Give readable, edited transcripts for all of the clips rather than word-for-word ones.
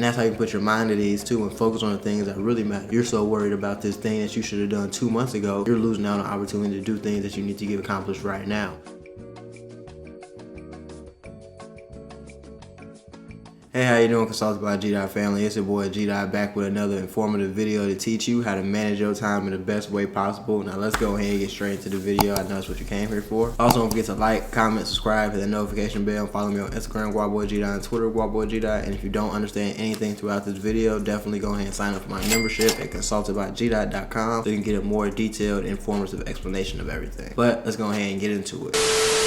And that's how you can put your mind at ease too and focus on the things that really matter. You're so worried about this thing that you should have done 2 months ago, you're losing out on the opportunity to do things that you need to get accomplished right now. Hey, how you doing, Consulted by G-Dot family? It's your boy G-Dot back with another informative video to teach you how to manage your time in the best way possible. Now let's go ahead and get straight into the video. I know that's what you came here for. Also, don't forget to like, comment, subscribe, hit that notification bell, follow me on Instagram, GuapBoyG-Dot, and Twitter, GuapBoyG-Dot. And if you don't understand anything throughout this video, definitely go ahead and sign up for my membership at consultedbygdot.com so you can get a more detailed, informative explanation of everything. But let's go ahead and get into it.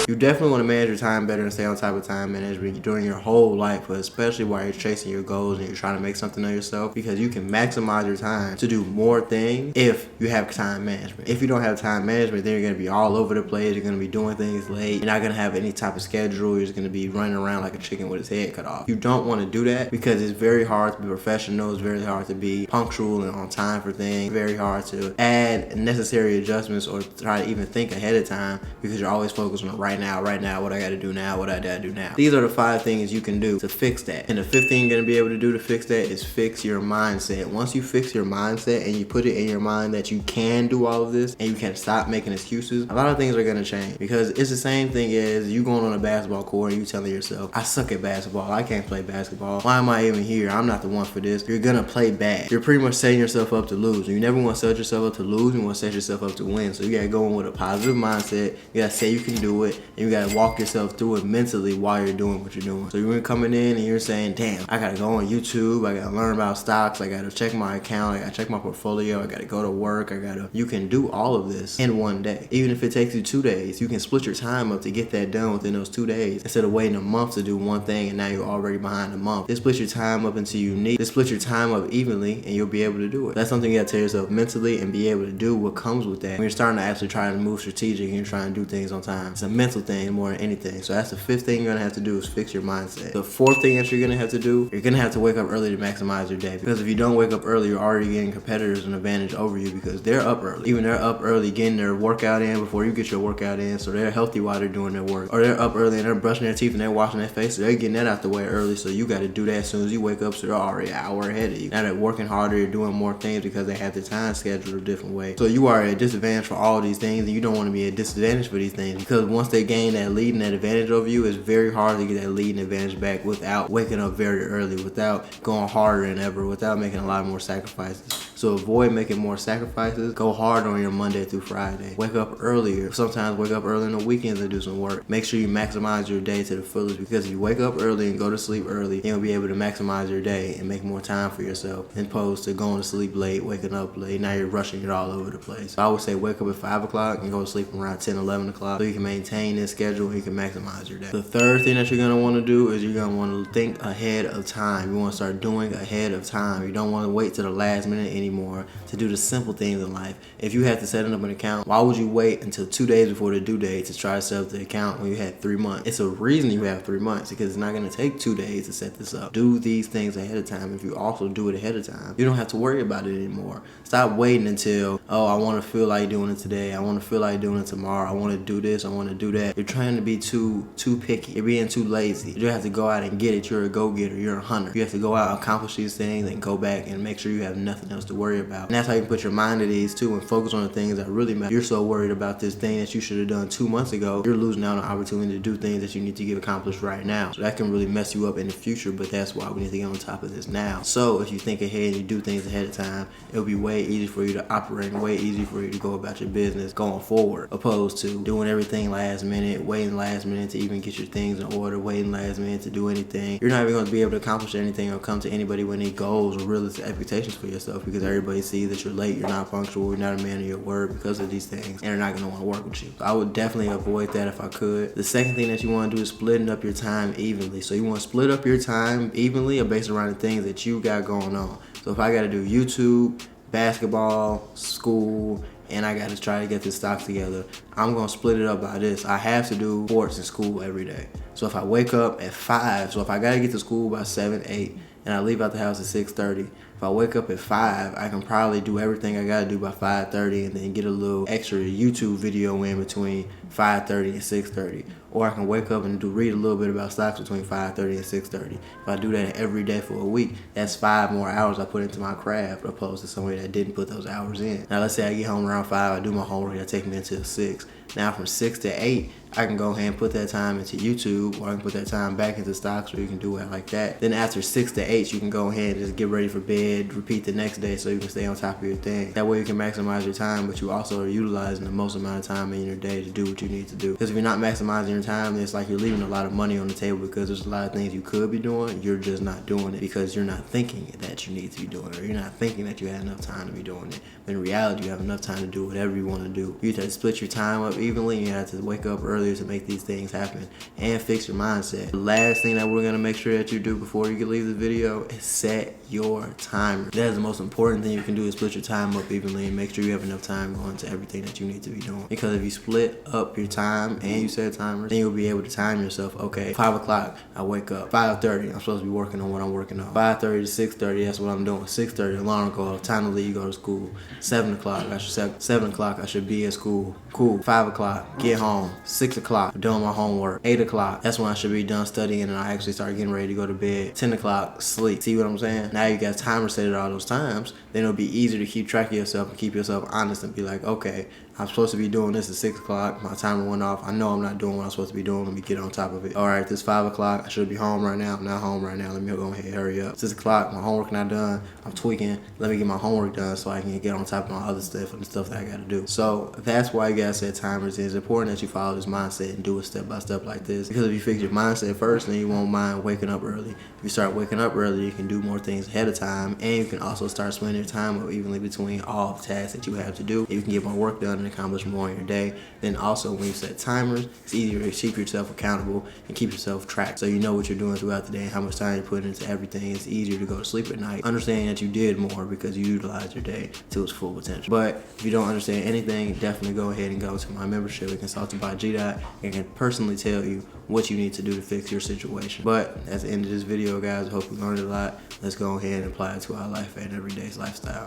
You definitely want to manage your time better and stay on top of time management during your whole life, but especially while you're chasing your goals and you're trying to make something of yourself, because you can maximize your time to do more things if you have time management. If you don't have time management, then you're going to be all over the place. You're going to be doing things late. You're not going to have any type of schedule. You're just going to be running around like a chicken with its head cut off. You don't want to do that because it's very hard to be professional. It's very hard to be punctual and on time for things. Very hard to add necessary adjustments or try to even think ahead of time because you're always focused on right now, what I got to do now, what I got to do now. These are the 5 things you can do to fix that. And the 5th thing you're going to be able to do to fix that is fix your mindset. Once you fix your mindset and you put it in your mind that you can do all of this and you can stop making excuses, a lot of things are going to change, because it's the same thing as you going on a basketball court and you telling yourself, I suck at basketball, I can't play basketball, why am I even here, I'm not the one for this. You're going to play bad. You're pretty much setting yourself up to lose. You never want to set yourself up to lose. You want to set yourself up to win. So you got to go in with a positive mindset. You got to say you can do it, and you got to walk yourself through it mentally while you're doing what you're doing. So you're coming in and you're saying, damn, I gotta go on YouTube, I gotta learn about stocks, I gotta check my account, I gotta check my portfolio, I gotta go to work, you can do all of this in one day. Even if it takes you 2 days, you can split your time up to get that done within those 2 days instead of waiting a month to do one thing and now you're already behind a month. Just split your time up until you need. Just split your time up evenly and you'll be able to do it. That's something you gotta tell yourself mentally and be able to do what comes with that. When you're starting to actually try to move strategic and you're trying to do things on time, it's a mental thing more than anything. So that's the 5th thing you're gonna have to do, is fix your mindset. The 4th thing that you're gonna have to do, you're gonna have to wake up early to maximize your day. Because if you don't wake up early, you're already getting competitors an advantage over you because they're up early. Even they're up early getting their workout in before you get your workout in, so they're healthy while they're doing their work. Or they're up early and they're brushing their teeth and they're washing their face, so they're getting that out the way early, so you gotta do that as soon as you wake up, so they're already an hour ahead of you. Now they're working harder, you're doing more things because they have the time scheduled a different way. So you are at a disadvantage for all these things, and you don't want to be at a disadvantage for these things, because once they gain that lead and that advantage over you, it's very hard to get that lead and advantage back without waking up very early, without going harder than ever, without making a lot more sacrifices. So avoid making more sacrifices. Go hard on your Monday through Friday. Wake up earlier. Sometimes wake up early on the weekends and do some work. Make sure you maximize your day to the fullest, because if you wake up early and go to sleep early, you'll be able to maximize your day and make more time for yourself, as opposed to going to sleep late, waking up late. Now you're rushing it all over the place. So I would say wake up at 5 o'clock and go to sleep around 10, 11 o'clock so you can maintain this schedule and you can maximize your day. The 3rd thing that you're going to want to do is you're going to want to think ahead of time. You want to start doing ahead of time. You don't want to wait to the last minute anymore to do the simple things in life. If you have to set up an account, why would you wait until 2 days before the due date to try to set up the account when you had 3 months? It's a reason you have 3 months, because it's not going to take 2 days to set this up. Do these things ahead of time. If you also do it ahead of time, you don't have to worry about it anymore. Stop waiting until, oh, I want to feel like doing it today, I want to feel like doing it tomorrow, I want to do this, I want to do that. You're trying to be too picky. You're being too lazy. You have to go out and get it. You're a go-getter. You're a hunter. You have to go out and accomplish these things and go back and make sure you have nothing else to worry about. And that's how you can put your mind at ease too and focus on the things that really matter. You're so worried about this thing that you should have done 2 months ago, you're losing out on the opportunity to do things that you need to get accomplished right now. So that can really mess you up in the future, but that's why we need to get on top of this now. So if you think ahead and you do things ahead of time, it'll be way easier for you to operate and way easier for you to go about your business going forward, opposed to doing everything last minute, waiting last minute to even get your things in order, waiting last minute to do anything. You're not even going to be able to accomplish anything or come to anybody with any goals or realistic expectations for yourself, because everybody sees that you're late, you're not punctual, you're not a man of your word because of these things, and they're not going to want to work with you. So I would definitely avoid that if I could. The second thing that you want to do is splitting up your time evenly. So you want to split up your time evenly or based around the things that you got going on. So if I got to do YouTube, basketball, school, and I got to try to get this stock together, I'm going to split it up by this. I have to do sports in school every day. So if I wake up at 5, so if I got to get to school by 7, 8, and I leave out the house at 6:30, if I wake up at 5, I can probably do everything I gotta do by 5:30 and then get a little extra YouTube video in between 5:30 and 6:30. or I can wake up and read a little bit about stocks between 5:30 and 6:30. If I do that every day for a week, that's 5 more hours I put into my craft, opposed to somebody that didn't put those hours in. Now let's say I get home around 5, I do my homework, that take me until 6. Now from 6 to 8, I can go ahead and put that time into YouTube, or I can put that time back into stocks, or you can do it like that. Then after 6 to 8, you can go ahead and just get ready for bed, repeat the next day so you can stay on top of your thing. That way you can maximize your time, but you also are utilizing the most amount of time in your day to do what you need to do. Because if you're not maximizing your time, then it's like you're leaving a lot of money on the table, because there's a lot of things you could be doing, you're just not doing it because you're not thinking that you need to be doing it, or you're not thinking that you have enough time to be doing it. But in reality, you have enough time to do whatever you want to do. You have to split your time up evenly, you have to wake up earlier to make these things happen and fix your mindset. The last thing that we're going to make sure that you do before you can leave the video is set your timer. That is the most important thing you can do, is split your time up evenly and make sure you have enough time going to everything that you need to be doing. Because if you split up your time and you set timers, then you'll be able to time yourself. Okay, 5 o'clock, I wake up. 5:30, I'm supposed to be working on what I'm working on. 5:30 to 6:30, that's what I'm doing. 6:30, alarm go off, time to leave, go to school. 7 o'clock, I should be at school. Cool. 5 o'clock, get home. 6 o'clock, doing my homework. 8 o'clock, that's when I should be done studying and I actually start getting ready to go to bed. 10 o'clock, sleep. See what I'm saying? Now you got timers set at all those times, then it'll be easier to keep track of yourself and keep yourself honest and be like, okay, I'm supposed to be doing this at 6 o'clock. My timer went off. I know I'm not doing what I'm supposed to be doing. Let me get on top of it. All right, this 5 o'clock. I should be home right now. I'm not home right now. Let me go ahead and hurry up. 6 o'clock, my homework not done. I'm tweaking. Let me get my homework done so I can get on top of my other stuff and the stuff that I got to do. So that's why you got to set timers. It's important that you follow this mindset and do it step by step like this. Because if you fix your mindset first, then you won't mind waking up early. If you start waking up early, you can do more things ahead of time, and you can also start splitting your time up evenly between all the tasks that you have to do. You can get more work done and accomplish more in your day. Then also, when you set timers, it's easier to keep yourself accountable and keep yourself tracked, so you know what you're doing throughout the day and how much time you're putting into everything. It's easier to go to sleep at night understanding that you did more because you utilized your day to its full potential. But if you don't understand anything, definitely go ahead and go to my membership at Consulted by GDOT and can personally tell you what you need to do to fix your situation. But that's the end of this video, guys. I hope you learned a lot. Let's go ahead and apply it to our life and everyday's lifestyle.